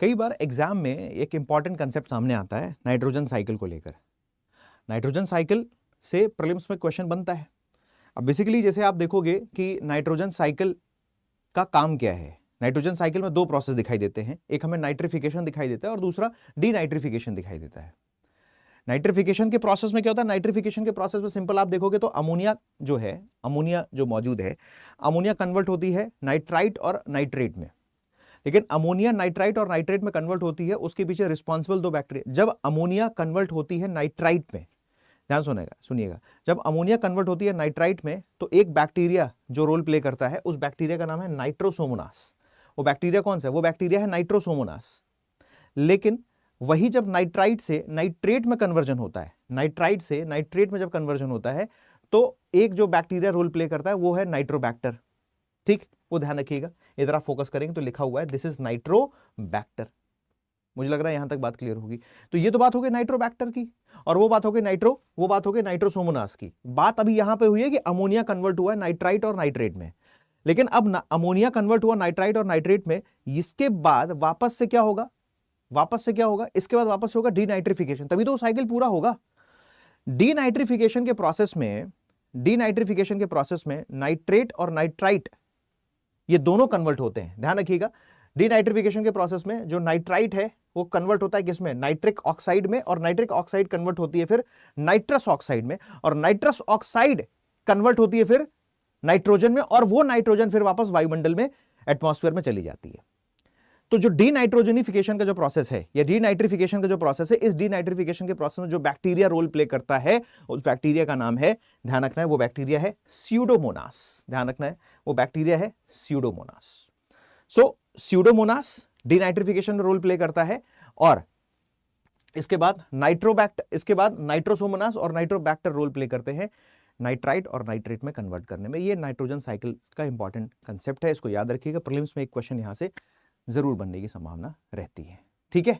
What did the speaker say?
कई बार एग्जाम में एक इंपॉर्टेंट कंसेप्ट सामने आता है नाइट्रोजन साइकिल को लेकर। नाइट्रोजन साइकिल से प्रीलिम्स में क्वेश्चन बनता है। अब बेसिकली जैसे आप देखोगे कि नाइट्रोजन साइकिल का काम क्या है। नाइट्रोजन साइकिल में दो प्रोसेस दिखाई देते हैं, एक हमें नाइट्रिफिकेशन दिखाई देता है और दूसरा डीनाइट्रिफिकेशन दिखाई देता है। नाइट्रिफिकेशन के प्रोसेस में क्या होता है? नाइट्रिफिकेशन के प्रोसेस में सिंपल आप देखोगे तो अमोनिया जो मौजूद है, अमोनिया कन्वर्ट होती है नाइट्राइट और नाइट्रेट में। लेकिन अमोनिया नाइट्राइट और नाइट्रेट में कन्वर्ट होती है, उसके पीछे रिस्पॉन्सिबल दो बैक्टीरिया। जब अमोनिया कन्वर्ट होती है नाइट्राइट में, ध्यान सुनिएगा, जब अमोनिया कन्वर्ट होती है नाइट्राइट में तो एक बैक्टीरिया जो रोल प्ले करता है, उस बैक्टीरिया का नाम है नाइट्रोसोमोनास। वो बैक्टीरिया कौन सा है? वो बैक्टीरिया है नाइट्रोसोमोनास। लेकिन वही जब नाइट्राइट से नाइट्रेट में कन्वर्जन होता है, नाइट्राइट से नाइट्रेट में जब कन्वर्जन होता है तो एक जो बैक्टीरिया रोल प्ले करता है वो है नाइट्रोबैक्टर। ठीक, वो ध्यान रखिएगा। इधर आप फोकस करेंगे तो लिखा हुआ है दिस इज नाइट्रोबैक्टर। मुझे लग रहा है यहां तक बात क्लियर होगी। तो ये तो बात हो गई नाइट्रोबैक्टर की, और वो बात हो गई नाइट्रोसोमोनास की। बात अभी यहां पे हुई है कि अमोनिया कन्वर्ट हुआ है नाइट्राइट और नाइट्रेट में। लेकिन अब अमोनिया कन्वर्ट हुआ नाइट्राइट और नाइट्रेट में, इसके बाद वापस से क्या होगा? इसके बाद वापस होगा डीनाइट्रिफिकेशन, तभी तो साइकिल पूरा होगा। डीनाइट्रिफिकेशन के प्रोसेस में नाइट्रेट और नाइट्राइट ये दोनों कन्वर्ट होते हैं। ध्यान रखिएगा, डीनाइट्रिफिकेशन के प्रोसेस में जो नाइट्राइट है वो कन्वर्ट होता है किसमें? नाइट्रिक ऑक्साइड में, और नाइट्रिक ऑक्साइड कन्वर्ट होती है फिर नाइट्रस ऑक्साइड में, और नाइट्रस ऑक्साइड कन्वर्ट होती है फिर नाइट्रोजन में, और वो नाइट्रोजन फिर वापस वायुमंडल में, एटमॉस्फेयर में चली जाती है। तो जो डीनाइट्रोजनिफिकेशन का जो प्रोसेस है या डीनाइट्रिफिकेशन का जो प्रोसेस है, इस डीनाइट्रिफिकेशन के प्रोसेस में जो बैक्टीरिया रोल प्ले करता है, उस बैक्टीरिया का नाम है, ध्यान रखना है, वो बैक्टीरिया है स्यूडोमोनास। ध्यान रखना है, वो बैक्टीरिया है स्यूडोमोनास। सो स्यूडोमोनास डीनाइट्रिफिकेशन में रोल प्ले करता है, और इसके बाद नाइट्रोसोमोनास और नाइट्रोबैक्टर रोल प्ले करते हैं नाइट्राइट और नाइट्रेट में कन्वर्ट करने में। ये नाइट्रोजन साइकिल का इंपॉर्टेंट कंसेप्ट है, इसको याद रखिएगा। प्रीलिम्स में एक क्वेश्चन यहां से जरूर बनने की संभावना रहती है। ठीक है।